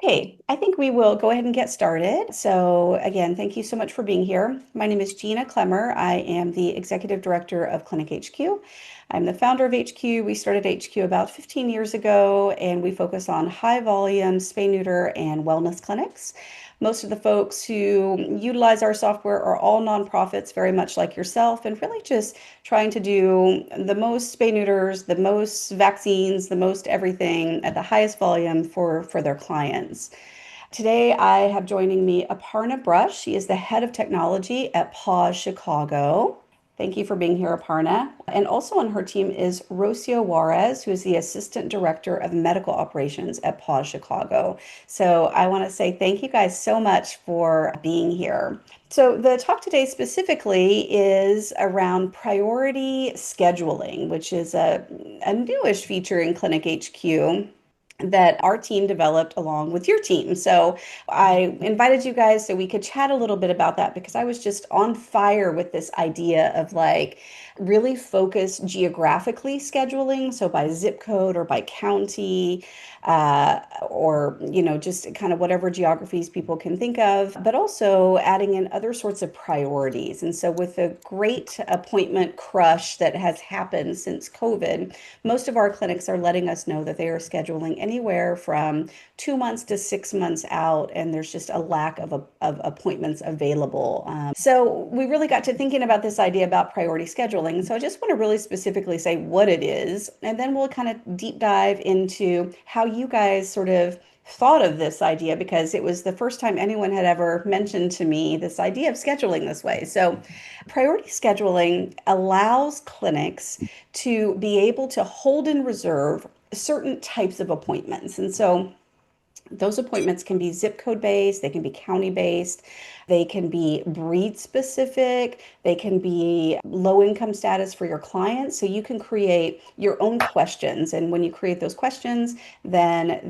Okay, I think we will go ahead and get started. So, again, thank you so much for being here. My name is Gina Clemmer. I am the Executive Director of Clinic HQ. I'm the founder of HQ. We started HQ about 15 years ago, and we focus on high volume spay, neuter, and wellness clinics. Most of the folks who utilize our software are all nonprofits, very much like yourself, and really just trying to do the most spay neuters, the most vaccines, the most everything at the highest volume for their clients. Today, I have joining me Aparna Brush. She is the head of technology at Paws Chicago. Thank you for being here, Aparna. And also on her team is Rocio Juarez, who is the Assistant Director of Medical Operations at Paws Chicago. So I want to say thank you guys so much for being here. So the talk today specifically is around priority scheduling, which is a newish feature in Clinic HQ that our team developed along with your team. So I invited you guys so we could chat a little bit about that because I was just on fire with this idea of like really focused geographically scheduling. So by zip code or by county, or, just kind of whatever geographies people can think of, but also adding in other sorts of priorities. And so with the great appointment crush that has happened since COVID, most of our clinics are letting us know that they are scheduling anywhere from 2 months to 6 months out, and there's just a lack of appointments available. So we really got to thinking about this idea about priority scheduling. So I just want to really specifically say what it is, and then we'll kind of deep dive into how you guys sort of thought of this idea because it was the first time anyone had ever mentioned to me this idea of scheduling this way. So, priority scheduling allows clinics to be able to hold in reserve certain types of appointments. And so, those appointments can be zip code based, they can be county based, they can be breed specific, they can be low income status for your clients. So you can create your own questions. And when you create those questions, then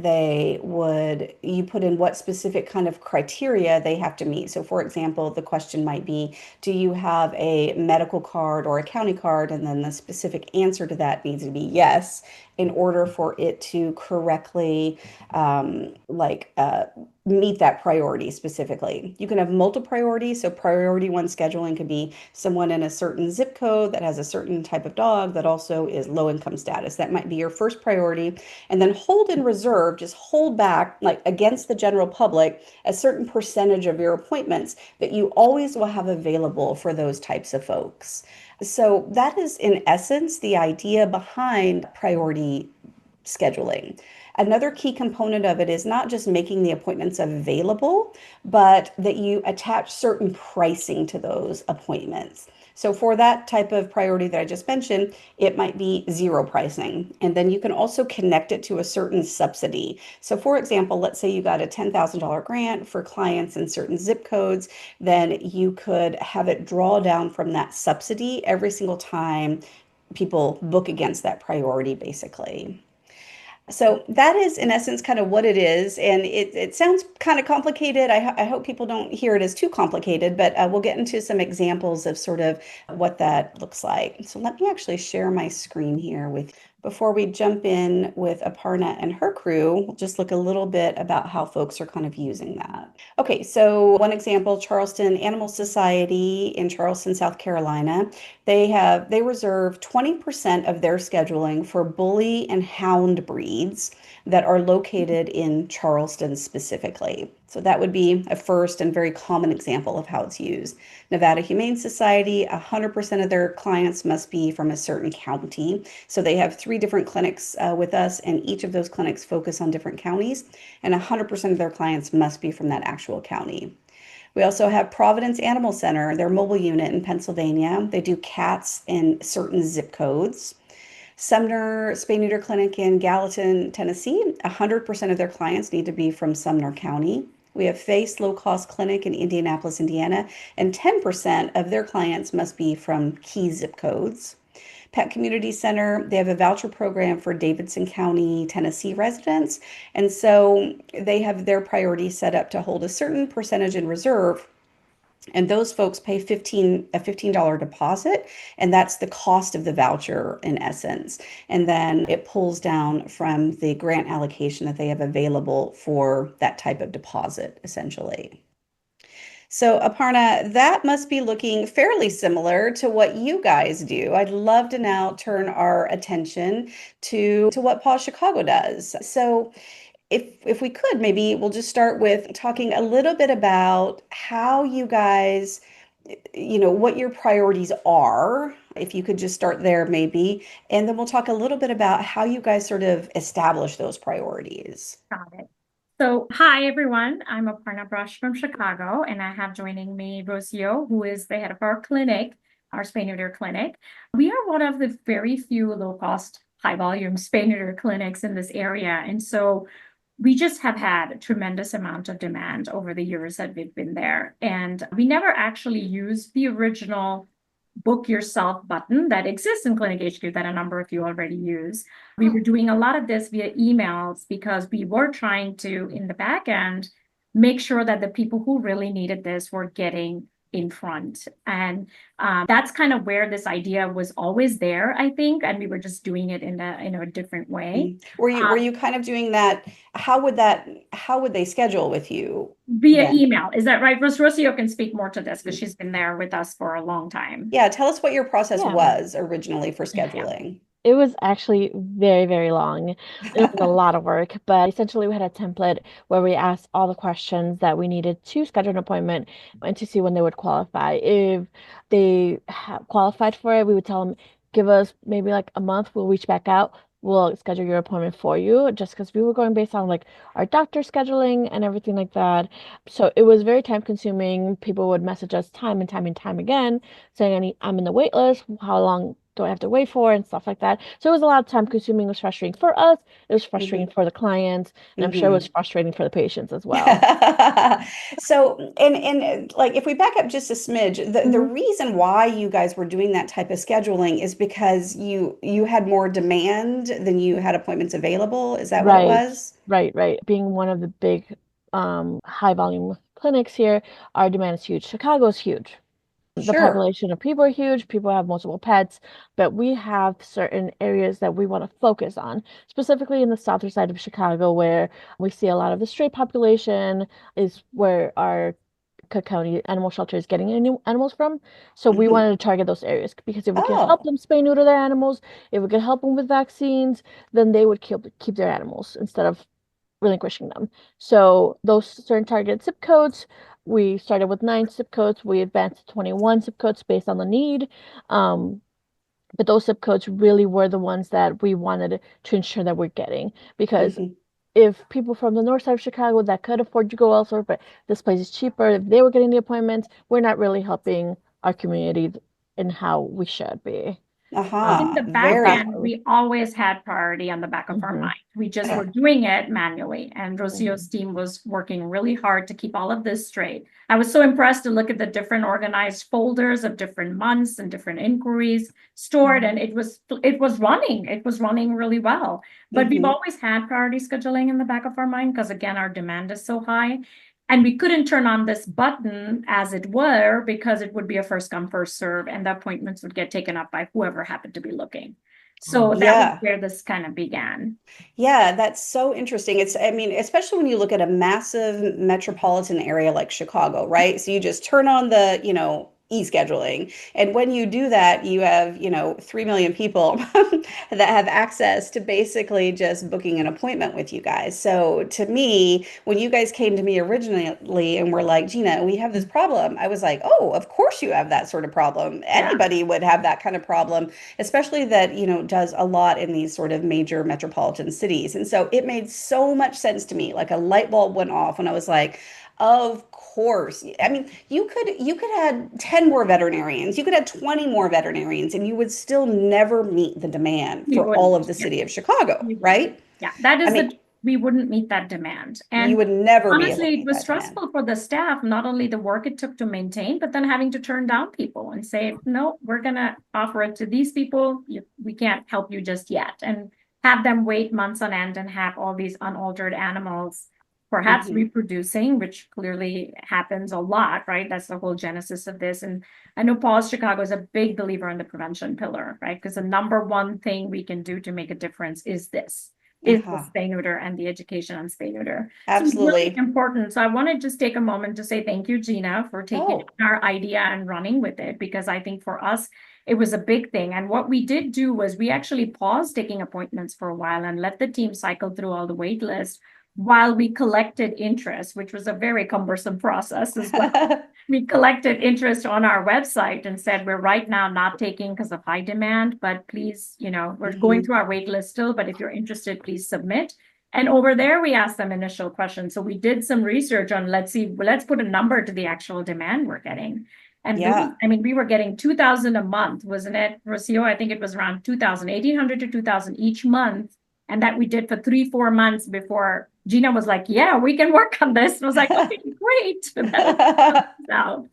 you put in what specific kind of criteria they have to meet. So, for example, the question might be, do you have a medical card or a county card? And then the specific answer to that needs to be yes in order for it to correctly meet that priority specifically. You can have multiple priorities. So priority one scheduling could be someone in a certain zip code that has a certain type of dog that also is low income status. That might be your first priority. And then hold in reserve, just hold back like against the general public a certain percentage of your appointments that you always will have available for those types of folks. So that is in essence the idea behind priority scheduling. Another key component of it is not just making the appointments available, but that you attach certain pricing to those appointments. So for that type of priority that I just mentioned, it might be zero pricing. And then you can also connect it to a certain subsidy. So for example, let's say you got a $10,000 grant for clients in certain zip codes, then you could have it draw down from that subsidy every single time people book against that priority, basically. So that is, in essence, kind of what it is. And it sounds kind of complicated. I hope people don't hear it as too complicated, but we'll get into some examples of sort of what that looks like. So let me actually share my screen here with before we jump in with Aparna and her crew. We'll just look a little bit about how folks are kind of using that. Okay, so one example, Charleston Animal Society in Charleston, South Carolina. They reserve 20% of their scheduling for bully and hound breeds that are located in Charleston specifically. So that would be a first and very common example of how it's used. Nevada Humane Society, 100% of their clients must be from a certain county. So they have 3 different clinics with us, and each of those clinics focus on different counties, and 100% of their clients must be from that actual county. We also have Providence Animal Center, their mobile unit in Pennsylvania. They do cats in certain zip codes. Sumner Spay Neuter Clinic in Gallatin, Tennessee, 100% of their clients need to be from Sumner County. We have Face Low Cost Clinic in Indianapolis, Indiana, and 10% of their clients must be from key zip codes. Pet Community Center, they have a voucher program for Davidson County, Tennessee residents. And so they have their priorities set up to hold a certain percentage in reserve And those folks pay a $15 deposit, and that's the cost of the voucher in essence. And then it pulls down from the grant allocation that they have available for that type of deposit, essentially. So, Aparna, that must be looking fairly similar to what you guys do. I'd love to now turn our attention to what Paws Chicago does. So, if we could, maybe we'll just start with talking a little bit about how you guys, what your priorities are. If you could just start there, maybe, and then we'll talk a little bit about how you guys sort of establish those priorities. Got it. So, hi everyone. I'm Aparna from Chicago, and I have joining me Rocio, who is the head of our clinic, our spay neuter clinic. We are one of the very few low cost, high volume spay neuter clinics in this area. And so we just have had a tremendous amount of demand over the years that we've been there. And we never actually used the original book yourself button that exists in Clinic HQ that a number of you already use. We were doing a lot of this via emails because we were trying to, in the back end, make sure that the people who really needed this were getting in front. And that's kind of where this idea was always there, I think, and we were just doing it in a different way. Were you kind of doing that? How would they schedule with you Via then? email. Is that right? Rocio can speak more to this because she's been there with us for a long time. Yeah, tell us what your process Yeah, was originally for Yeah. scheduling. it was actually very, very long. It was a lot of work, but essentially we had a template where we asked all the questions that we needed to schedule an appointment and to see when they would qualify. If they qualified for it, we would tell them, give us maybe like a month, we'll reach back out. We'll schedule your appointment for you just because we were going based on like our doctor scheduling and everything like that. So it was very time consuming. People would message us time and time and time again saying, I'm in the wait list. How long do I have to wait for and stuff like that. So it was a lot of time consuming. It was frustrating for us. It was frustrating Hmm. for the clients, and I'm sure it was Hmm. frustrating for the patients as well. So, and like if we back up just a smidge, the Mhm. reason why you guys were doing that type of scheduling is because you had more demand than you had appointments available. Is that what it Right, was? right. Being one of the big high volume clinics here, our demand is huge. Chicago's huge. The Sure. population of people are huge. People have multiple pets, but we have certain areas that we want to focus on, specifically in the southern side of Chicago, where we see a lot of the stray population, is where our Cook County Animal Shelter is getting any animals from. So we Hmm. wanted to target those areas because if we could help Oh. them spay neuter their animals, if we could help them with vaccines, then they would keep their animals instead of relinquishing them. So those certain targeted zip codes, we started with 9 zip codes. We advanced to 21 zip codes based on the need. Um, but those zip codes really were the ones that we wanted to ensure that we're getting because Hmm. if people from the north side of Chicago that could afford to go elsewhere, but this place is cheaper, if they were getting the appointments, we're not really helping our community in how we should be. In Aha. the So back that's Very. end, why we. we always had priority on the back of our Mhm, mind. We just were doing it manually. And Rocio's mhm, team was working really hard to keep all of this straight. I was so impressed to look at the different organized folders of different months and different inquiries stored. And mhm. it was running. It was running really well. But we've Hmm. always had priority scheduling in the back of our mind because again, our demand is so high. And we couldn't turn on this button as it were because it would be a first come, first serve, and the appointments would get taken up by whoever happened to be looking. So that was Yeah. where this kind of began. Yeah, that's so interesting. I mean, especially when you look at a massive metropolitan area like Chicago, right? So you just turn on the, e-scheduling. And when you do that, you have, 3 million people that have access to basically just booking an appointment with you guys. So to me, when you guys came to me originally and were like, Gina, we have this problem, I was like, oh, of course you have that sort of problem. Yeah. Anybody would have that kind of problem, especially that, does a lot in these sort of major metropolitan cities. And so it made so much sense to me. Like a light bulb went off when I was like, of course. I mean, you could add 10 more veterinarians, you could add 20 more veterinarians, and you would still never meet the demand We for all wouldn't. of the Yeah. city of Chicago, We wouldn't. right? Yeah. That I is mean, we wouldn't meet that demand. you And would never be able to honestly, it meet was that demand. stressful for the staff, not only the work it took to maintain, but then having to turn down people and say, no, we're going to offer it to these people. We can't help you just yet. And have them wait months on end and have all these unaltered animals perhaps Hmm. reproducing, which clearly happens a lot, right? That's the whole genesis of this. And I know Paws Chicago is a big believer in the prevention pillar, right? Because the number one thing we can do to make a difference is the Uh-huh. spay neuter and the education on spay neuter. So it's really Absolutely. important. So I want to just take a moment to say thank you, Gina, for taking Oh. our idea and running with it, because I think for us, it was a big thing. And what we did do was we actually paused taking appointments for a while and let the team cycle through all the wait lists while we collected interest, which was a very cumbersome process as well. We collected interest on our website and said, we're right now not taking because of high demand, but please, we're going Hmm. through our wait list still, but if you're interested, please submit. And over there, we asked them initial questions. So we did some research on, let's put a number to the actual demand we're getting. And Yeah. we were getting 2,000 a month, wasn't it, Rocio? I think it was around 2,000, 1,800 to 2,000 each month. And that we did for 3-4 months before Gina was like, yeah, we can work on this. And I was like, okay, great. So,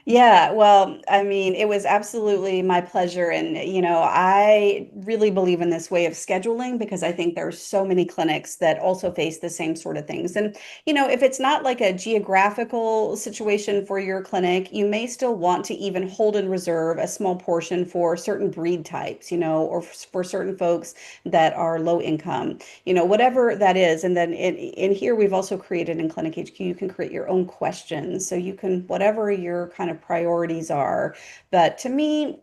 Yeah, well, I mean, it was absolutely my pleasure. And, I really believe in this way of scheduling because I think there's so many clinics that also face the same sort of things. And, if it's not like a geographical situation for your clinic, you may still want to even hold in reserve a small portion for certain breed types, or for certain folks that are low income, whatever that is. And then in here, we've also created in Clinic HQ, you can create your own questions. So you can, whatever your kind of priorities are. But to me,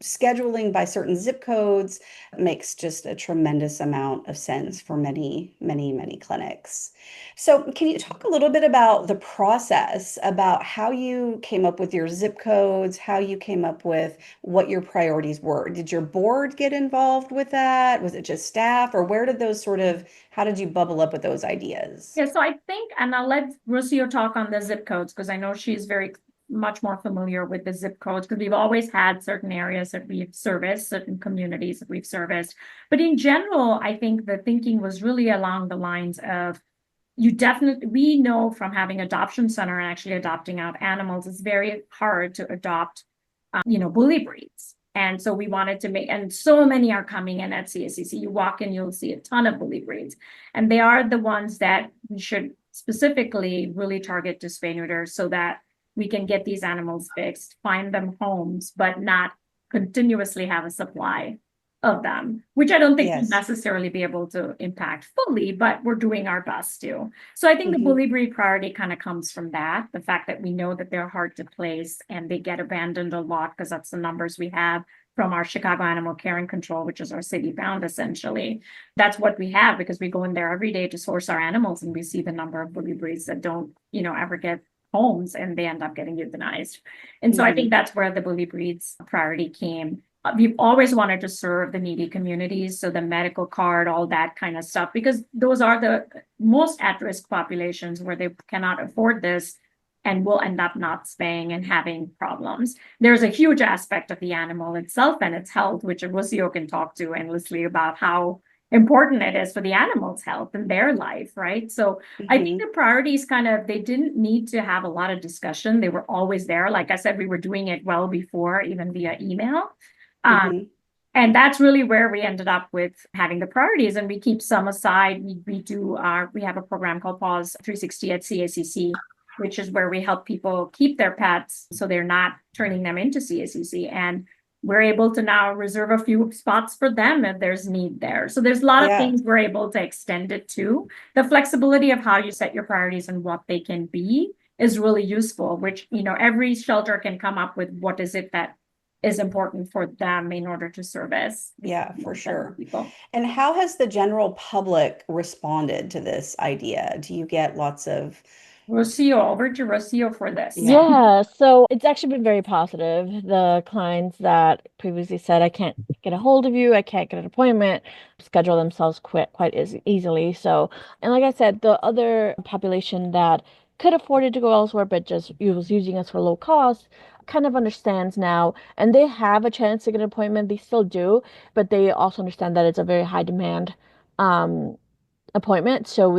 scheduling by certain zip codes makes just a tremendous amount of sense for many, many, many clinics. So, can you talk a little bit about the process, about how you came up with your zip codes, how you came up with what your priorities were? Did your board get involved with that? Was it just staff, or where did those how did you bubble up with those ideas? yeah, so I think, and I'll let Rocio talk on the zip codes because I know she's very much more familiar with the zip codes because we've always had certain areas that we've serviced, certain communities that we've serviced. But in general, I think the thinking was really along the lines of we know from having adoption center and actually adopting out animals, it's very hard to adopt, bully breeds. And so we wanted to and so many are coming in at CSCC. You walk in, you'll see a ton of bully breeds. And they are the ones that we should specifically really target to spay neuter so that we can get these animals fixed, find them homes, but not continuously have a supply of them, which I don't think we'll Yes. necessarily be able to impact fully, but we're doing our best to. So I think the Hmm. bully breed priority kind of comes from that, the fact that we know that they're hard to place and they get abandoned a lot because that's the numbers we have from our Chicago Animal Care and Control, which is our city bound essentially. That's what we have because we go in there every day to source our animals and we see the number of bully breeds that don't, ever get homes and they end up getting euthanized. And so I think Hmm. that's where the bully breeds priority came. We've always wanted to serve the needy communities, so the medical card, all that kind of stuff, because those are the most at-risk populations where they cannot afford this and will end up not spaying and having problems. There's a huge aspect of the animal itself and its health, which Rocio can talk to endlessly about how important it is for the animal's health and their life, right? So I think Hmm. the priorities they didn't need to have a lot of discussion. They were always there. Like I said, we were doing it well before, even via email. Um, Hmm. and that's really where we ended up with having the priorities. And we keep some aside. We have a program called Paws 360 at CACC, which is where we help people keep their pets so they're not turning them into CACC. And we're able to now reserve a few spots for them if there's need there. So there's a lot of Yeah. things we're able to extend it to. The flexibility of how you set your priorities and what they can be is really useful, which, every shelter can come up with what is it that is important for them in order to service Yeah, for sure. people. And how has the general public responded to this idea? Do you get lots of, Rocio, over to Rocio for this. yeah. Yeah, so it's actually been very positive. The clients that previously said, I can't get a hold of you, I can't get an appointment, schedule themselves quite easily. So, and like I said, the other population that could afford it to go elsewhere, but just was using us for low cost, kind of understands now, and they have a chance to get an appointment. They still do, but they also understand that it's a very high demand. Um, Appointment. So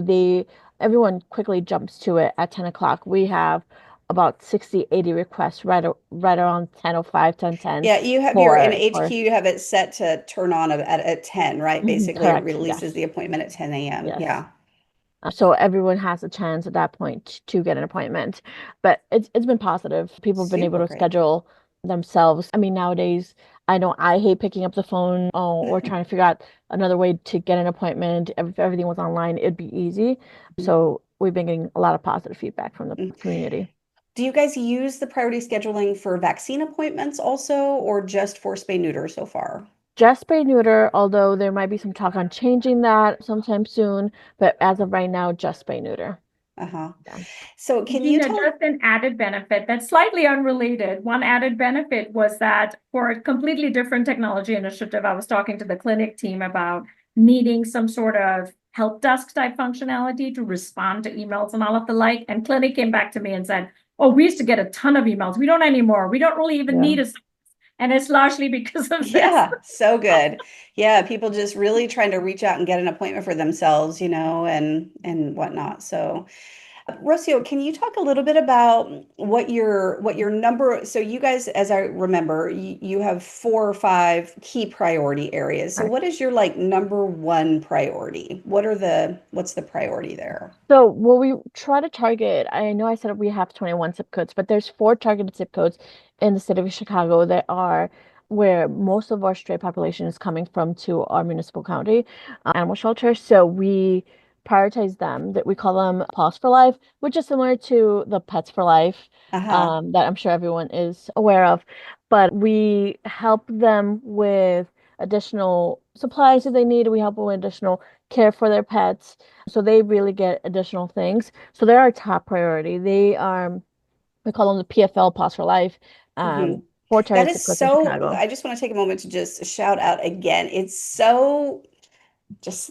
everyone quickly jumps to it at 10 o'clock. We have about 60, 80 requests right around 10:05, 10:10 Yeah, you have your in for HQ, you have it set to turn on at 10, right? Mhm, Basically, it correct. releases Yes. the appointment at 10 a.m. Yes. Yeah. So everyone has a chance at that point to get an appointment. But it's been positive. People have been able Super to great. schedule themselves. I mean, nowadays, I know I hate picking up the phone or trying to figure out another way to get an appointment. If everything was online, it'd be easy. So we've been getting a lot of positive feedback from the community. Do you guys use the priority scheduling for vaccine appointments also, or just for spay neuter so far? Just spay neuter, although there might be some talk on changing that sometime soon, but as of right now, just spay neuter. Uh-huh. Yeah. So can you Gina, tell? just an added benefit that's slightly unrelated. One added benefit was that for a completely different technology initiative, I was talking to the clinic team about needing some sort of help desk type functionality to respond to emails and all of the like. And clinic came back to me and said, oh, we used to get a ton of emails. We don't anymore. We don't really even Yeah. need a, and it's largely because of this. Yeah, so good. Yeah, people just really trying to reach out and get an appointment for themselves, and whatnot. So Rocio, can you talk a little bit about what your number, so you guys, as I remember, you have 4 or 5 key priority areas. So Right. what is your like number one priority? What's the priority there? So what we try to target, I know I said we have 21 zip codes, but there's 4 targeted zip codes in the city of Chicago that are where most of our stray population is coming from to our municipal county animal shelter. So we prioritize them, that we call them Paws for Life, which is similar to the Pets for Life Uh-huh. that I'm sure everyone is aware of. But we help them with additional supplies that they need. We help them with additional care for their pets. So they really get additional things. So they're our top priority. They are, we call them the PFL, Paws for Life, hmm um, 4 That target is zip codes in so, Chicago. I just want to take a moment to just shout out again. It's so just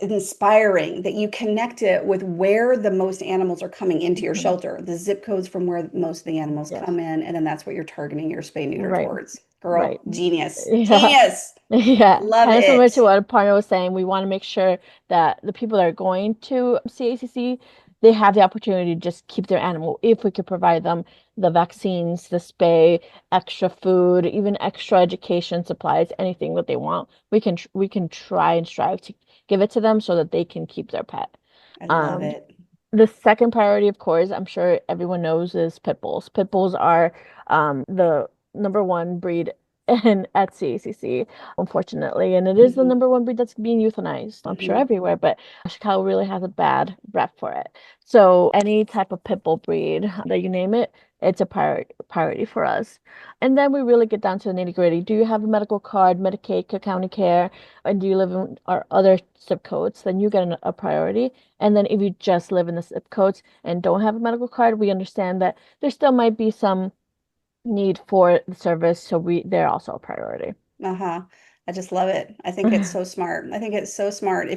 inspiring that you connect it with where the most animals are coming into your Mhm. shelter, the zip codes from where most of the animals Yes. come in, and then that's what you're targeting your spay neuter Right. towards. Right. Girl, genius. Yeah. Genius. Yeah. Love Kind of similar to it. what Aparna was saying. We want to make sure that the people that are going to CACC, they have the opportunity to just keep their animal. If we could provide them the vaccines, the spay, extra food, even extra education supplies, anything that they want, we can try and strive to give it to them so that they can keep their pet. I love Um, it. The second priority, of course, I'm sure everyone knows, is pit bulls. Pit bulls are the number one breed in at CACC, unfortunately, and it is the hmm number one breed that's being euthanized. I'm sure hmm everywhere, but Chicago really has a bad rep for it. So any type of pit bull breed that you name it, it's a priority for us. And then we really get down to the nitty-gritty. Do you have a medical card, Medicaid, Cook County Care, and do you live in our other zip codes? Then you get a priority. And then if you just live in the zip codes and don't have a medical card, we understand that there still might be some need for the service, so they're also a priority. Uh-huh. I just love it. I think it's so smart. I think it's so smart.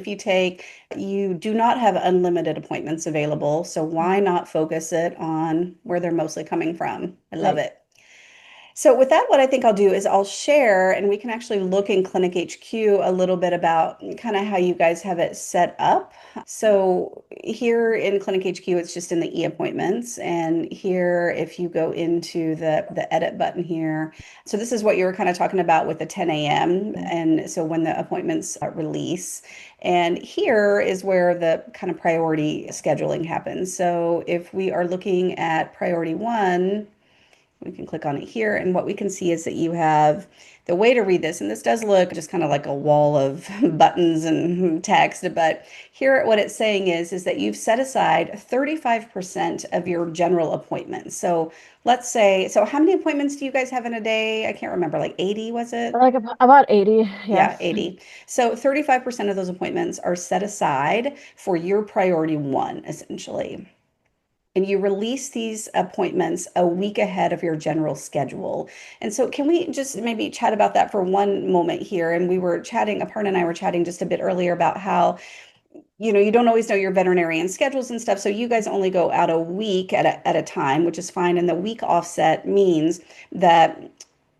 You do not have unlimited appointments available, so why not focus it on where they're mostly coming from? I love Right. it. So with that, what I think I'll do is I'll share, and we can actually look in Clinic HQ a little bit about kind of how you guys have it set up. So here in Clinic HQ, it's just in the e-appointments, and here, if you go into the edit button here, so this is what you were kind of talking about with the 10 a.m. Mhm. and so when the appointments release, and here is where the kind of priority scheduling happens. So if we are looking at priority one. We can click on it here, and what we can see is that you have the way to read this, and this does look just kind of like a wall of buttons and text, but here what it's saying is that you've set aside 35% of your general appointments. So let's say, so how many appointments do you guys have in a day? I can't remember, like 80, was it? Like about 80, Yeah, yes. 80. So 35% of those appointments are set aside for your priority one, essentially. And you release these appointments a week ahead of your general schedule. And so, can we just maybe chat about that for one moment here? And we were chatting, Aparna and I were chatting just a bit earlier about how, you don't always know your veterinarian schedules and stuff. So, you guys only go out a week at a time, which is fine. And the week offset means that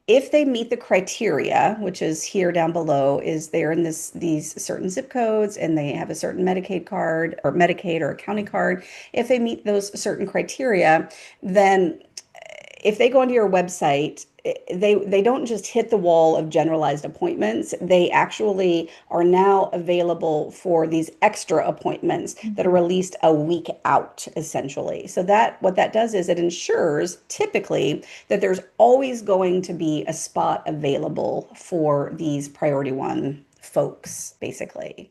if they meet the criteria, which is here down below, is they're in these certain zip codes and they have a certain Medicaid card or Medicaid or a county card. If they meet those certain criteria, then if they go onto your website, they don't just hit the wall of generalized appointments. They actually are now available for these extra appointments that are Mhm. released a week out, essentially. So that what that does is it ensures typically that there's always going to be a spot available for these priority one folks, basically.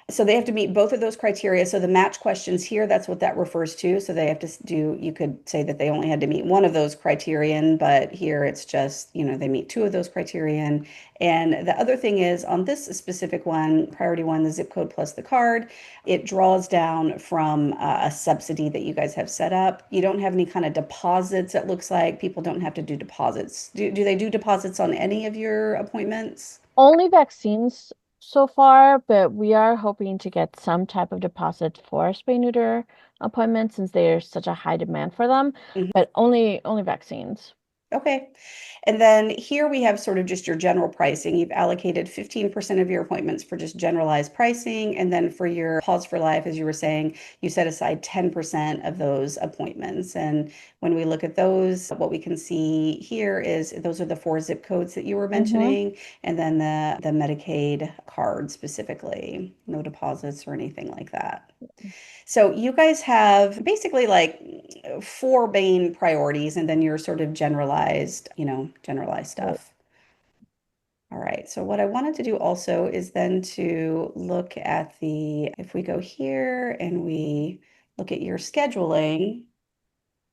So they have to meet both of those criteria. So the match questions here, that's what that refers to. So they have to do, you could say that they only had to meet one of those criterion, but here it's just, they meet two of those criterion. And the other thing is on this specific one, priority one, the zip code plus the card, it draws down from a subsidy that you guys have set up. You don't have any kind of deposits, it looks like. People don't have to do deposits. Do they do deposits on any of your appointments? Only vaccines so far, but we are hoping to get some type of deposit for spay neuter appointments since there's such a high demand for them, but only vaccines. Okay. And then here we have sort of just your general pricing. You've allocated 15% of your appointments for just generalized pricing. And then for your Pause for Life, as you were saying, you set aside 10% of those appointments. And when we look at those, what we can see here is those are the four zip codes that you were Mm-hmm. mentioning, and then the Medicaid card specifically, no deposits or anything like that. So you guys have basically like four main priorities and then your sort of generalized stuff. All right. So what I wanted to do also is then to look at if we go here and we look at your scheduling.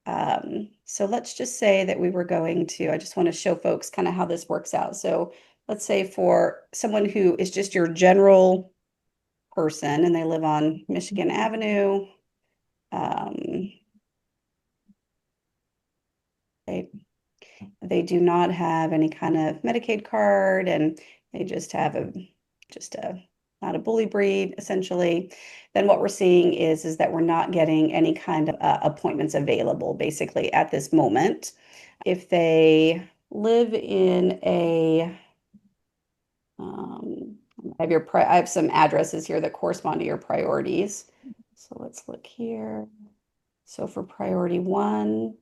So let's just say that we were going to, I just want to show folks kind of how this works out. So let's say for someone who is just your general person and they live on Michigan Avenue. Um, they they do not have any kind of Medicaid card, and they just have just a not a bully breed, essentially. Then what we're seeing is that we're not getting any kind of appointments available, basically, at this moment. If they live in I have some addresses here that correspond to your priorities. So let's look here. So for priority one,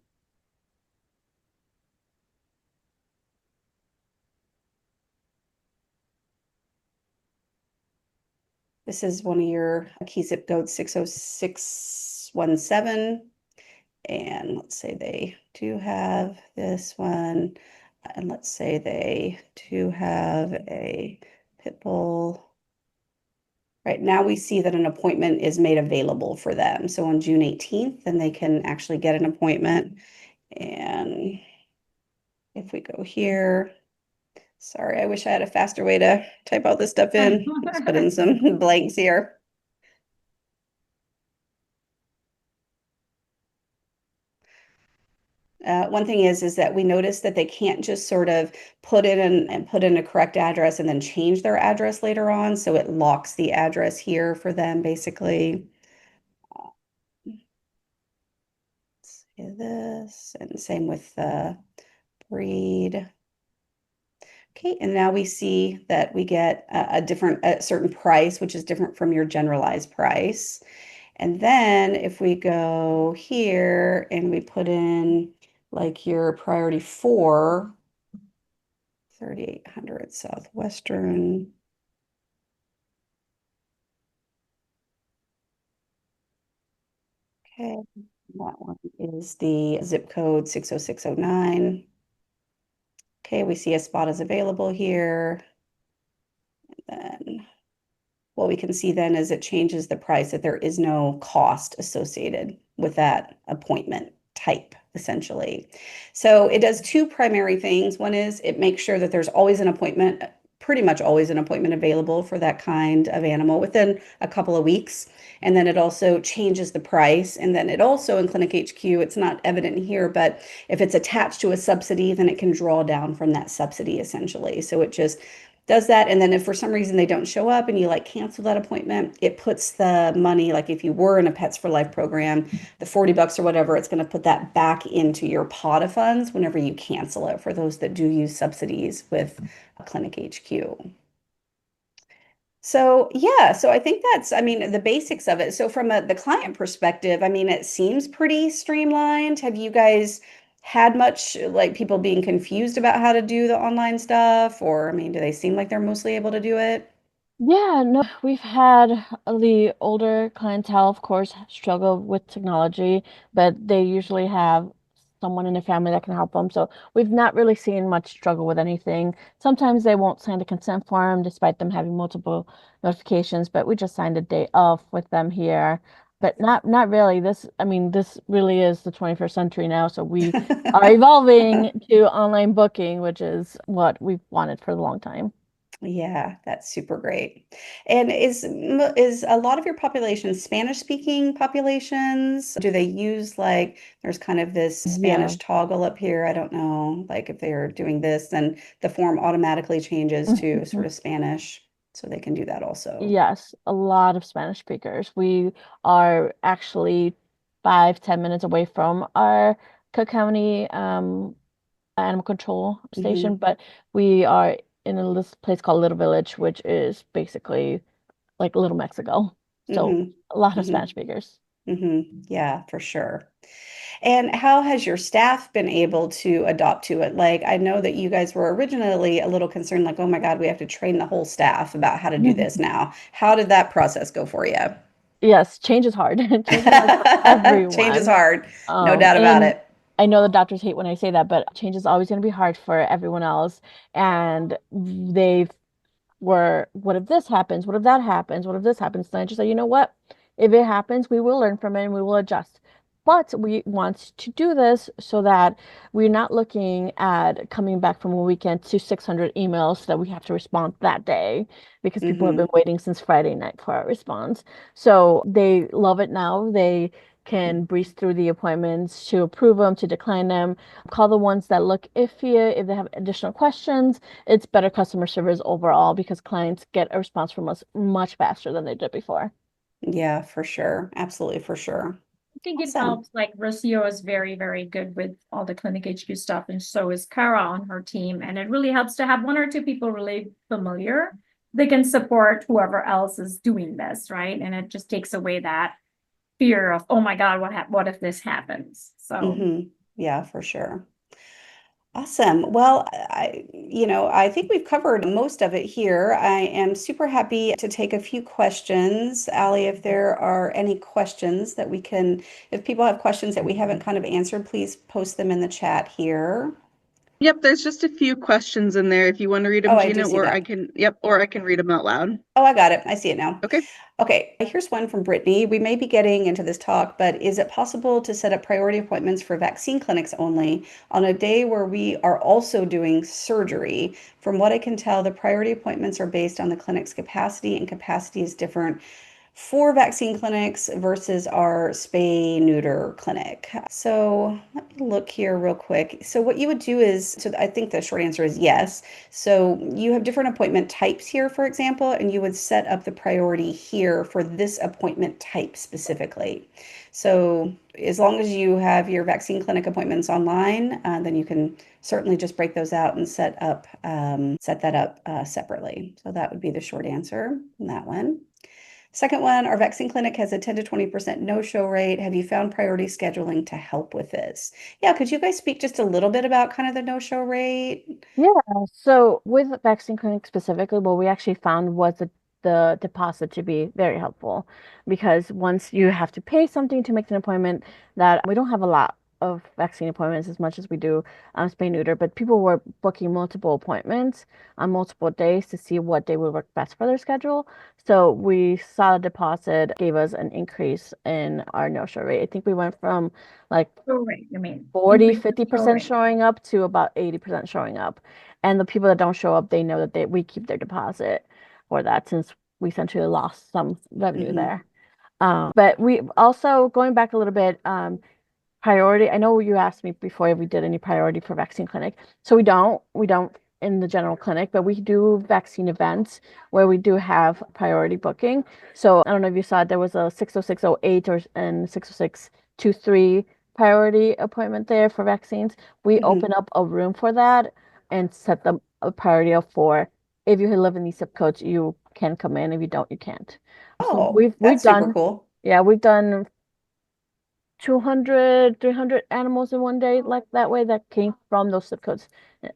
this is one of your key zip codes, 60617. And let's say they do have this one. And let's say they do have a pit bull. Right now, we see that an appointment is made available for them. So on June 18th, then they can actually get an appointment. And if we go here, sorry, I wish I had a faster way to type all this stuff in. Let's put in some blanks here. One thing is that we notice that they can't just sort of put in and put in a correct address and then change their address later on. So it locks the address here for them, basically. Let's see this, and same with the breed. Okay, and now we see that we get a certain price, which is different from your generalized price. And then if we go here and we put in like your priority four, 3800 Southwestern. Okay, that one is the zip code 60609. Okay, we see a spot is available here. And then what we can see then is it changes the price, that there is no cost associated with that appointment type, essentially. So it does two primary things. One is it makes sure that there's always an appointment, pretty much always an appointment available for that kind of animal within a couple of weeks. And then it also changes the price. And then it also in Clinic HQ, it's not evident here, but if it's attached to a subsidy, then it can draw down from that subsidy essentially. So it just does that. And then if for some reason they don't show up and you like cancel that appointment, it puts the money, like if you were in a Pets for Life program, the $40 or whatever, it's going to put that back into your pot of funds whenever you cancel it for those that do use subsidies with Clinic HQ. So yeah, so I think that's, I mean, the basics of it. So from the client perspective, I mean, it seems pretty streamlined. Have you guys had much like people being confused about how to do the online stuff? Or, I mean, do they seem like they're mostly able to do it? Yeah, no, we've had the older clientele, of course, struggle with technology, but they usually have someone in the family that can help them. So we've not really seen much struggle with anything. Sometimes they won't sign a consent form despite them having multiple notifications, but we just signed a day off with them here. But not really. I mean, this really is the 21st century now, so we are evolving to online booking, which is what we've wanted for a long time. Yeah, that's super great. And is a lot of your population Spanish speaking populations? Do they use like there's kind of this Yeah. Spanish toggle up here? I don't know, like if they're doing this, then the form automatically changes to sort of Spanish, so they can do that also. Yes, a lot of Spanish speakers. We are actually 5, 10 minutes away from our Cook County animal control station, Hmm. but we are in a little place called Little Village, which is basically like Little Mexico. So Hmm. a lot of Spanish Hmm. speakers. Hmm. Yeah, for sure. And how has your staff been able to adopt to it? Like, I know that you guys were originally a little concerned, like, oh my God, we have to train the whole staff about how to do this now. How did that process go for you? Yes, change is hard. Change is hard for Change is everyone. hard, no doubt about And it. I know the doctors hate when I say that, but change is always going to be hard for everyone else. And they've were, what if this happens? What if that happens? What if this happens? Then I just say, you know what? If it happens, we will learn from it and we will adjust. But we want to do this so that we're not looking at coming back from a weekend to 600 emails that we have to respond that day because people have been Hmm. waiting since Friday night for our response. So they love it now. They can breeze through the appointments to approve them, to decline them, call the ones that look iffy if they have additional questions. It's better customer service overall because clients get a response from us much faster than they did before. Yeah, for sure. Absolutely, for sure. I think it Awesome. helps. Like Rocio is very, very good with all the Clinic HQ stuff, and so is Kara on her team. And it really helps to have one or two people really familiar. They can support whoever else is doing this, right? And it just takes away that fear of, oh my God, what if this happens? So Hmm. Yeah, for sure. Awesome. Well, I think we've covered most of it here. I am super happy to take a few questions. Allie, if there are any questions that if people have questions that we haven't kind of answered, please post them in the chat here. Yep, there's just a few questions in there if you want to read Oh, them, I do Gina, see or that. I can read them out loud. Oh, I got it. I see it now. Okay. Okay, here's one from Brittany. We may be getting into this talk, but is it possible to set up priority appointments for vaccine clinics only on a day where we are also doing surgery? From what I can tell, the priority appointments are based on the clinic's capacity, and capacity is different for vaccine clinics versus our spay neuter clinic. So let me look here real quick. So what you would do is, so I think the short answer is yes. So you have different appointment types here, for example, and you would set up the priority here for this appointment type specifically. So as long as you have your vaccine clinic appointments online, then you can certainly just break those out and set that up separately. So that would be the short answer on that one. Second one, our vaccine clinic has a 10 to 20% no-show rate. Have you found priority scheduling to help with this? Yeah, could you guys speak just a little bit about kind of the no-show rate? Yeah, so with vaccine clinic specifically, what we actually found was the deposit to be very helpful because once you have to pay something to make an appointment, that we don't have a lot of vaccine appointments as much as we do spay neuter, but people were booking multiple appointments on multiple days to see what day would work best for their schedule. So we saw a deposit gave us an increase in our no-show rate. I think we went from like show rate, I mean, 40, increase the show 50% rate. showing up to about 80% showing up. And the people that don't show up, they know that we keep their deposit for that since we essentially lost some revenue Hmm. there. But we also going back a little bit, priority. I know you asked me before if we did any priority for vaccine clinic. So we don't in the general clinic, but we do vaccine events where we do have priority booking. So I don't know if you saw it, there was a 60608 or and 60623 priority appointment there for vaccines. We open Hmm. up a room for that and set them a priority up for if you live in these zip codes, you can come in. If you don't, you can't. So Oh, we've that's super done, cool. yeah, we've done 200, 300 animals in one day, like that way, that came from those zip codes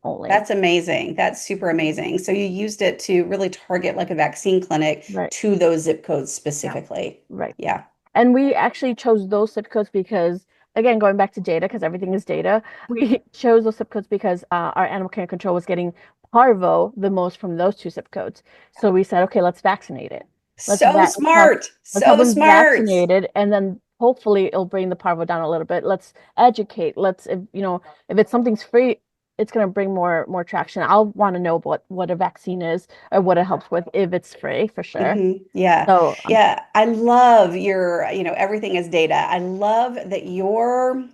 only. That's amazing. That's super amazing. So you used it to really target like a vaccine clinic Right. to those zip codes specifically. Right. Yeah. And we actually chose those zip codes because, again, going back to data, because everything is data, we chose those zip codes because our animal care control was getting parvo the most from those two zip codes. So we said, okay, let's vaccinate it. Let's So smart. have So them smart. vaccinated, and then hopefully it'll bring the parvo down a little bit. Let's educate. Let's, if, if it's something's free, it's going to bring more traction. I'll want to know what a vaccine is or what it helps with if it's free, for sure. Yeah. So Yeah. I love your, everything is data. I love that your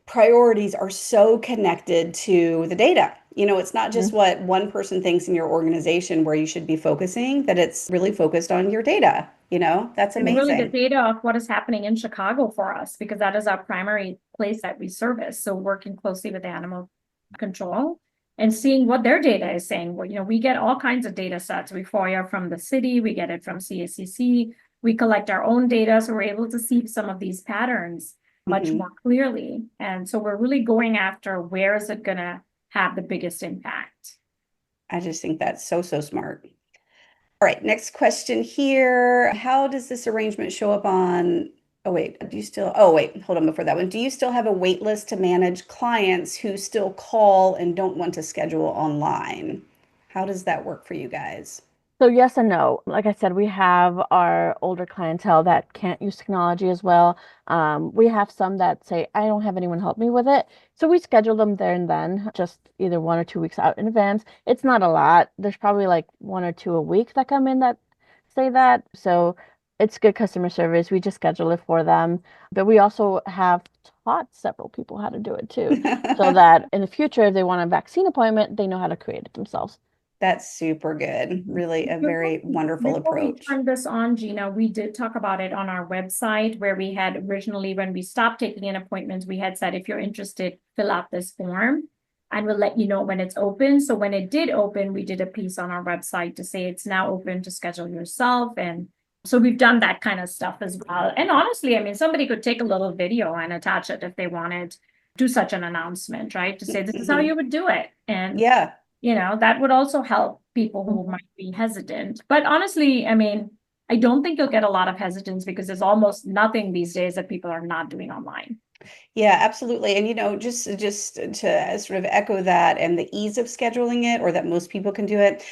priorities are so connected to the data. It's not just what one person thinks in your organization where you should be focusing, that it's really focused on your data. That's And really the amazing. data of what is happening in Chicago for us, because that is our primary place that we service. So working closely with animal control and seeing what their data is saying. Well, we get all kinds of data sets. We FOIA from the city, we get it from CACC, we collect our own data. So we're able to see some of these patterns much more clearly. And so we're really going after where is it going to have the biggest impact. I just think that's so, so smart. All right, next question here. How does this arrangement show up on, hold on before that one. Do you still have a wait list to manage clients who still call and don't want to schedule online? How does that work for you guys? So yes and no. Like I said, we have our older clientele that can't use technology as well. We have some that say, I don't have anyone help me with it. So we schedule them there and then, just either 1 or 2 weeks out in advance. It's not a lot. There's probably like 1 or 2 a week that come in that say that. So it's good customer service. We just schedule it for them. But we also have taught several people how to do it too, so that in the future, if they want a vaccine appointment, they know how to create it themselves. That's super good. Really a very wonderful Before we approach. turn this on, Gina, we did talk about it on our website where we had originally, when we stopped taking in appointments, we had said, if you're interested, fill out this form and we'll let you know when it's open. So when it did open, we did a piece on our website to say it's now open to schedule yourself. And so we've done that kind of stuff as well. And honestly, I mean, somebody could take a little video and attach it if they wanted, do such an announcement, right? To say, this is how you would do it. And Yeah. that would also help people who might be hesitant. But honestly, I mean, I don't think you'll get a lot of hesitance because there's almost nothing these days that people are not doing online. Yeah, absolutely. And just to sort of echo that and the ease of scheduling it, or that most people can do it,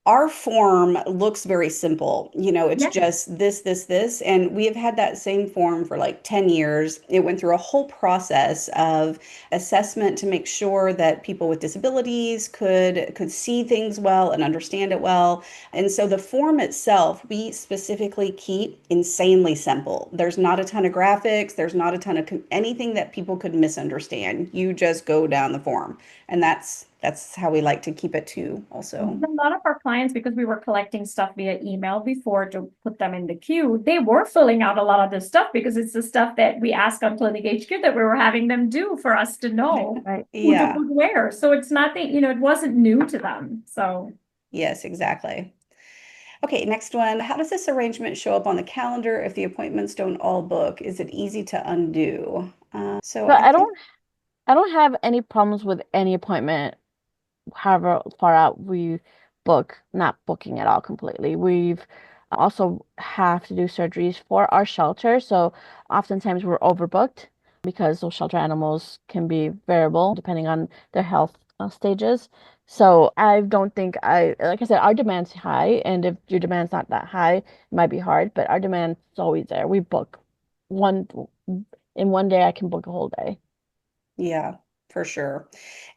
our form looks very simple. It's Yeah. just this, and we have had that same form for like 10 years. It went through a whole process of assessment to make sure that people with disabilities could see things well and understand it well. And so the form itself, we specifically keep insanely simple. There's not a ton of graphics, there's not a ton of anything that people could misunderstand. You just go down the form. And that's how we like to keep it too, also. A lot of our clients, because we were collecting stuff via email before to put them in the queue, they were filling out a lot of this stuff because it's the stuff that we ask on Clinic HQ that we were having them do for us to know who to put where. So it's not that, it wasn't new to them. So yes, exactly. Okay, next one. How does this arrangement show up on the calendar if the appointments don't all book? Is it easy to undo? So But I think I don't have any problems with any appointment, however far out we book, not booking at all completely. We've also have to do surgeries for our shelter, so oftentimes we're overbooked because those shelter animals can be variable depending on their health stages. So I don't think like I said, our demand's high, and if your demand's not that high, it might be hard, but our demand's always there. We book one in one day, I can book a whole day. Yeah, for sure.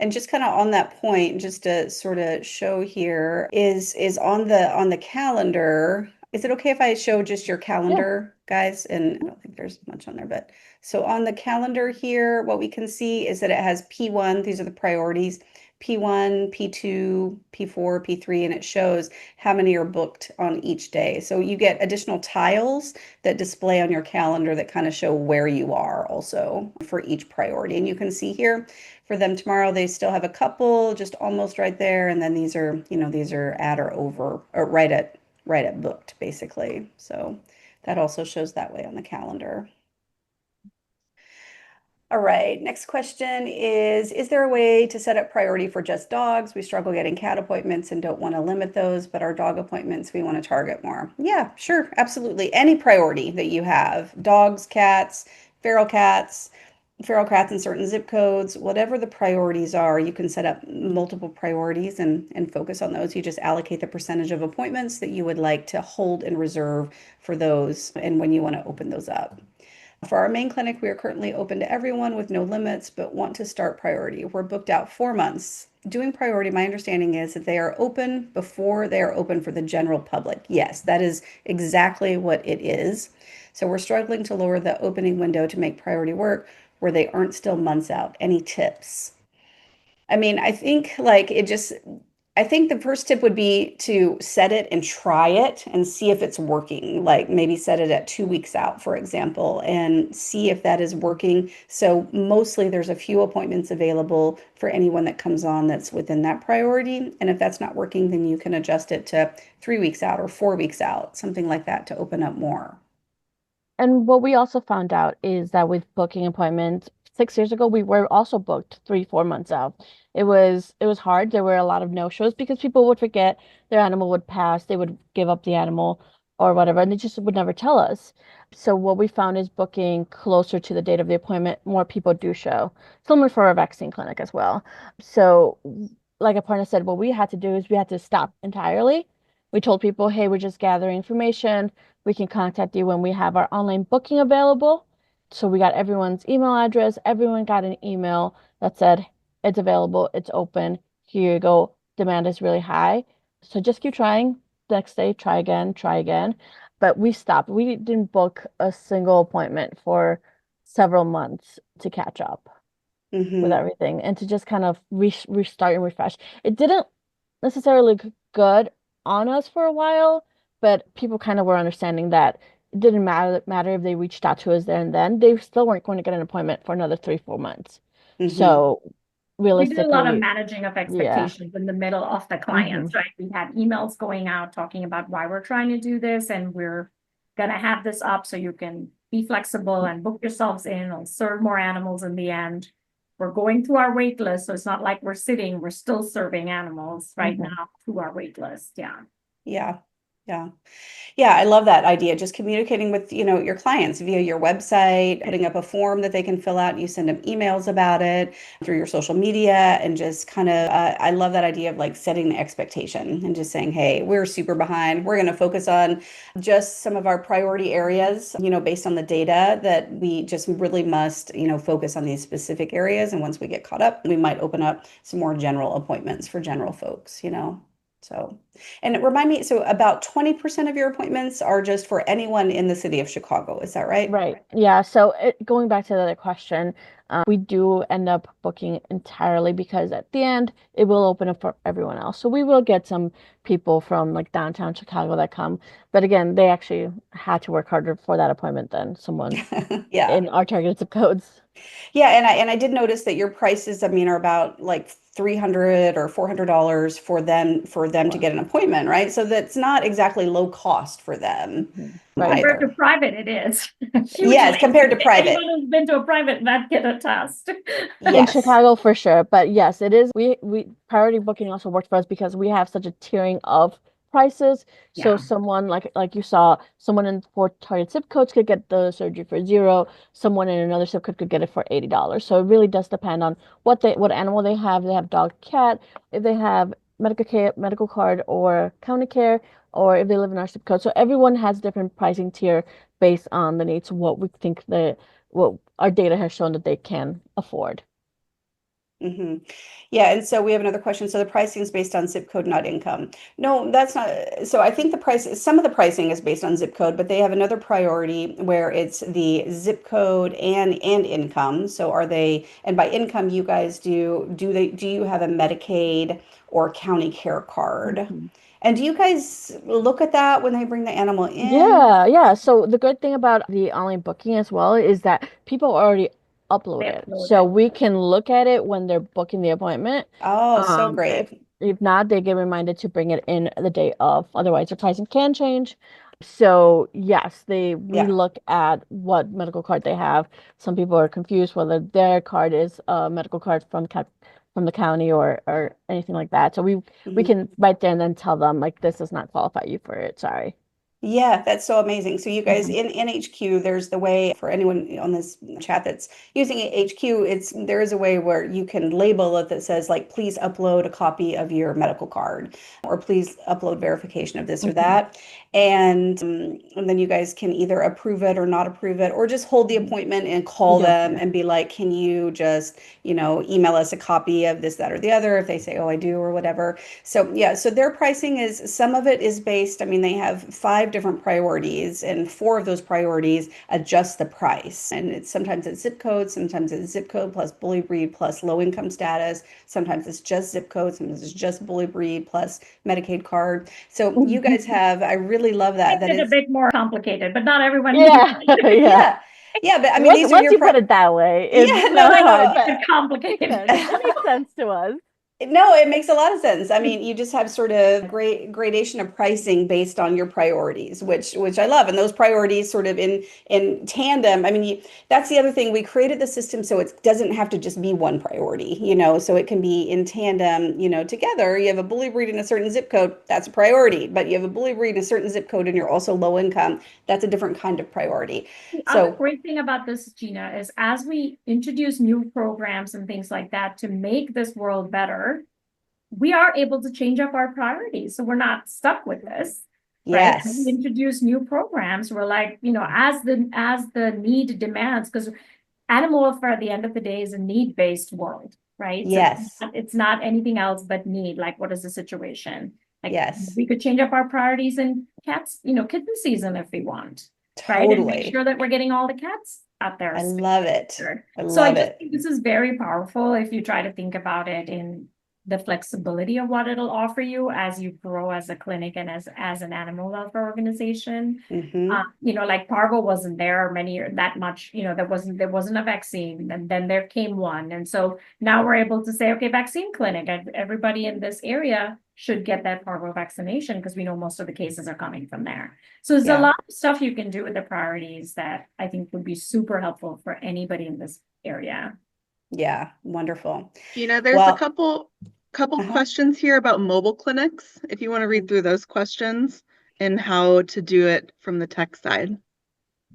And just kind of on that point, just to sort of show here is on the calendar. Is it okay if I show just your Yeah. calendar, guys? And I don't think there's much on there, but so on the calendar here, what we can see is that it has P1, these are the priorities, P1, P2, P4, P3, and it shows how many are booked on each day. So you get additional tiles that display on your calendar that kind of show where you are also for each priority. And you can see here for them tomorrow, they still have a couple just almost right there. And then these are at or over or right at booked basically. So that also shows that way on the calendar. All right, next question is there a way to set up priority for just dogs? We struggle getting cat appointments and don't want to limit those, but our dog appointments we want to target more. Yeah, sure, absolutely. Any priority that you have, dogs, cats, feral cats, feral cats in certain zip codes, whatever the priorities are, you can set up multiple priorities and focus on those. You just allocate the percentage of appointments that you would like to hold and reserve for those and when you want to open those up. For our main clinic, we are currently open to everyone with no limits, but want to start priority. We're booked out 4 months. Doing priority, my understanding is that they are open before they are open for the general public. Yes, that is exactly what it is. So we're struggling to lower the opening window to make priority work where they aren't still months out. Any tips? I mean, I think the first tip would be to set it and try it and see if it's working. Like maybe set it at 2 weeks out, for example, and see if that is working. So mostly there's a few appointments available for anyone that comes on that's within that priority. And if that's not working, then you can adjust it to 3 weeks out or 4 weeks out, something like that to open up more. And what we also found out is that with booking appointments 6 years ago, we were also booked 3, 4 months out. It was hard. There were a lot of no-shows because people would forget their animal would pass, they would give up the animal or whatever, and they just would never tell us. So what we found is booking closer to the date of the appointment, more people do show. Similar for our vaccine clinic as well. So like Aparna said, what we had to do is we had to stop entirely. We told people, hey, we're just gathering information. We can contact you when we have our online booking available. So we got everyone's email address. Everyone got an email that said, it's available, it's open. Here you go. Demand is really high. So just keep trying. Next day, try again, try again. But we stopped. We didn't book a single appointment for several months to catch up with Hmm. everything and to just kind of restart and refresh. It didn't necessarily look good on us for a while, but people kind of were understanding that it didn't matter if they reached out to us there and then, they still weren't going to get an appointment for another 3, 4 months. Hmm. So We did a lot of realistically, managing of yeah. expectations in the middle of the Hmm. clients, right? We had emails going out talking about why we're trying to do this and we're gonna have this up so you can be flexible and book yourselves in or serve more animals in the end. We're going through our wait list, so it's not like we're sitting, we're still serving animals right Hmm. now through our wait list. Yeah. Yeah. Yeah. Yeah, I love that idea. Just communicating with, your clients via your website, putting up a form that they can fill out. You send them emails about it through your social media and just kind of, I love that idea of like setting the expectation and just saying, hey, we're super behind. We're going to focus on just some of our priority areas, based on the data that we just really must, focus on these specific areas. And once we get caught up, we might open up some more general appointments for general folks. So. And remind me, so about 20% of your appointments are just for anyone in the city of Chicago, is that right? Right. Yeah. So going back to the other question, we do end up booking entirely because at the end it will open up for everyone else. So we will get some people from like downtown Chicago that come, but again, they actually had to work harder for that appointment than someone Yeah. in our targeted zip codes. Yeah, and I did notice that your prices, I mean, are about like 300 or $400 for them to Wow. get an appointment, right? So that's not exactly low cost for them Mhm. Right. Compared to either. private, it is Yes, hugely. compared to Anyone private. who's been to a private vet can attest. In Yes. Chicago for sure, but yes, it is. We priority booking also worked for us because we have such a tiering of prices. So Yeah. someone like you saw, someone in 4 target zip codes could get the surgery for 0. Someone in another zip code could get it for $80. So it really does depend on what animal they have. They have dog, cat, if they have medical care, medical card, or county care, or if they live in our zip code. So everyone has different pricing tier based on the needs, what we think what our data has shown that they can afford. Hmm. Yeah, and so we have another question. So the pricing is based on zip code, not income. No, that's not. So I think some of the pricing is based on zip code, but they have another priority where it's the zip code and income. So are they, and by income, you guys do you have a Medicaid or county care card? Mhm. And do you guys look at that when they bring the animal in? Yeah, yeah. So the good thing about the online booking as well is that people already upload They it. upload So it. we can look at it when they're booking the appointment. Oh, so If great. if not, they get reminded to bring it in the day of. Otherwise, the pricing can change. So yes, we Yeah. look at what medical card they have. Some people are confused whether their card is a medical card from the county or anything like that. So we Mhm. can right there and then tell them like this does not qualify you for it. Sorry. Yeah, that's so amazing. So you guys Mhm. in NHQ, there's the way for anyone on this chat that's using HQ, there is a way where you can label it that says like, please upload a copy of your medical card, or please upload verification of this or Mhm. that. And then you guys can either approve it or not approve it, or just hold the Mhm. appointment and call We go from them there. and be like, can you just, email us a copy of this, that, or the other, if they say, oh, I do, or whatever. So yeah, so their pricing is, some of it is based, I mean, they have 5 different priorities, and 4 of those priorities adjust the price. And sometimes it's zip code, sometimes it's zip code plus bully breed plus low income status, sometimes it's just zip code, sometimes it's just bully breed plus Medicaid card. So you guys have, I really love that. Makes it a bit more complicated, but not everyone needs Yeah, it. yeah. Yeah. Yeah, but I mean, these are Once your you put it that way, it's Yeah, no, not I hard. know. It's That complicated. it makes sense to us. No, it makes a lot of sense. I mean, you just have sort of great gradation of pricing based on your priorities, which I love. And those priorities sort of in tandem. I mean, that's the other thing. We created the system so it doesn't have to just be one priority, so it can be in tandem, together. You have a bully breed in a certain zip code, that's a priority. But you have a bully breed in a certain zip code and you're also low income, that's a different kind of priority. The other So great thing about this, Gina, is as we introduce new programs and things like that to make this world better, we are able to change up our priorities. So we're not stuck with this, right? As we yes, introduce new programs, we're like, as the need demands, because animal welfare at the end of the day is a need-based world, right? So yes, it's not anything else but need. Like, what is the situation? Like, yes, we could change up our priorities in cats, kitten season if we want, right? And make totally. sure that we're getting all the cats out there. I love it. I So I love just it. think this is very powerful if you try to think about it in the flexibility of what it'll offer you as you grow as a clinic and as an animal welfare organization. Hmm. Like Parvo wasn't there many years that much, there wasn't a vaccine, and then there came one. And so now we're able to say, okay, vaccine clinic, and everybody in this area should get that Parvo vaccination because we know most of the cases are coming from there. So there's a Yeah. lot of stuff you can do with the priorities that I think would be super helpful for anybody in this area. Yeah. Wonderful. Gina, there's a Well, couple uh-huh. questions here about mobile clinics, if you want to read through those questions and how to do it from the tech side.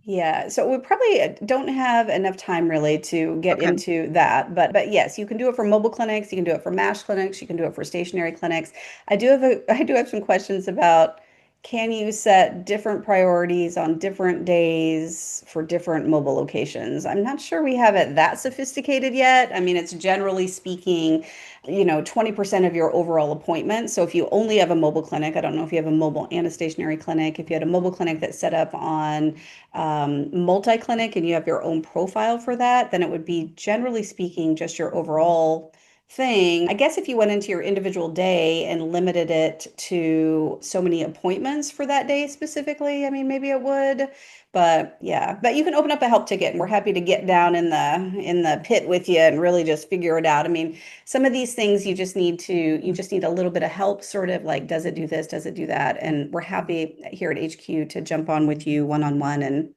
Yeah, so we probably don't have enough time really to get Okay. into that, but yes, you can do it for mobile clinics, you can do it for MASH clinics, you can do it for stationary clinics. I do have some questions about, can you set different priorities on different days for different mobile locations? I'm not sure we have it that sophisticated yet. I mean, it's generally speaking, 20% of your overall appointment. So if you only have a mobile clinic, I don't know if you have a mobile and a stationary clinic, if you had a mobile clinic that's set up on multi-clinic and you have your own profile for that, then it would be generally speaking just your overall thing. I guess if you went into your individual day and limited it to so many appointments for that day specifically, I mean, maybe it would. But yeah, but you can open up a help ticket and we're happy to get down in the pit with you and really just figure it out. I mean, some of these things you just need a little bit of help, sort of like, does it do this, does it do that? And we're happy here at HQ to jump on with you one-on-one and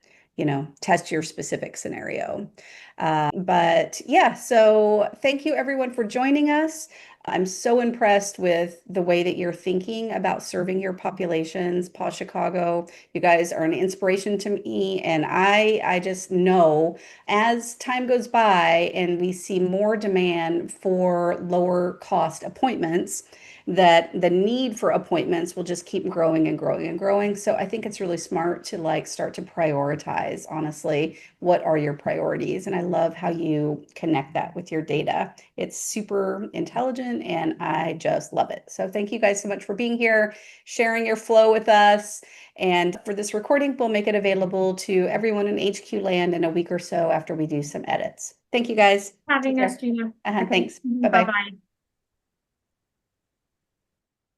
test your specific scenario. But yeah, so thank you everyone for joining us. I'm so impressed with the way that you're thinking about serving your populations. Paws Chicago, you guys are an inspiration to me, and I just know as time goes by and we see more demand for lower cost appointments, that the need for appointments will just keep growing and growing and growing. So I think it's really smart to like start to prioritize, honestly, what are your priorities? And I love how you connect that with your data. It's super intelligent and I just love it. So thank you guys so much for being here, sharing your flow with us. And for this recording, we'll make it available to everyone in HQ land in a week or so after we do some edits. Thank you guys. Take Having us, care. Gina. Thanks. Bye Bye-bye. bye.